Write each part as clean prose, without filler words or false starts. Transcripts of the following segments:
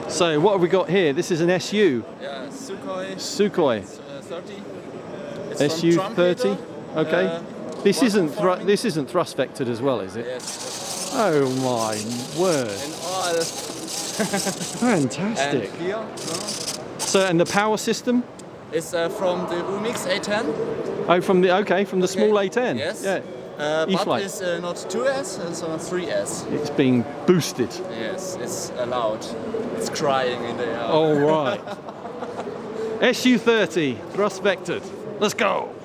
So what have we got here? This is an SU. Yeah, SUKHOI. SUKHOI. 30. It's SU-30. Okay. This isn't thrust vectored as well, is it? Yes. Oh my word! In all. Fantastic. And here, no? So, and the power system? It's from the UMX A10. Oh, from the small A10. Yes. Yeah. But E-Flight. it's not 2S, it's 3S. It's being boosted. Yes, it's allowed. It's crying in the air. All right. SU-30 thrust vectored. Let's go.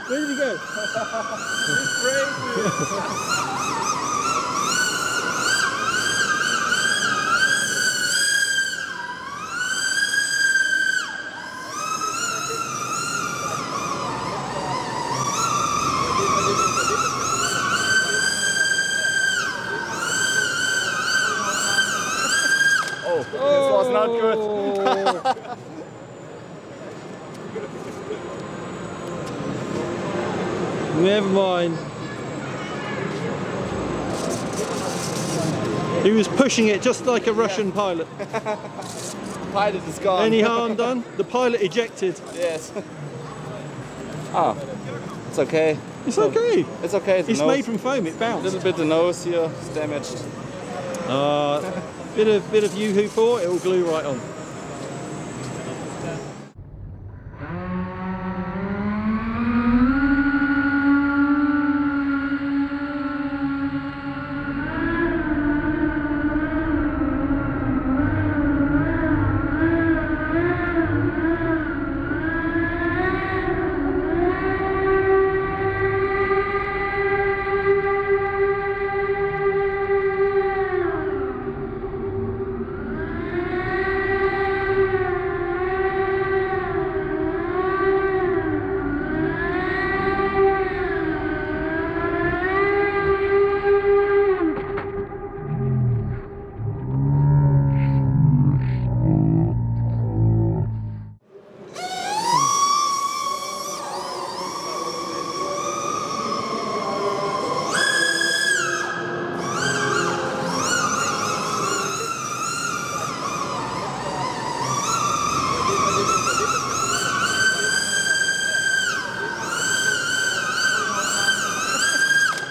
Where did he go? He's crazy. Oh, this was not good. Never mind. He was pushing it just like a Russian pilot. Pilot is gone. Any harm done? The pilot ejected. Yes. Ah, it's okay. It's okay. It's okay. It's made from foam. It A bounced. little bit the nose here is damaged. Bit of Yoo-hoo pour. It will glue right on.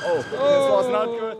Oh, this was not good.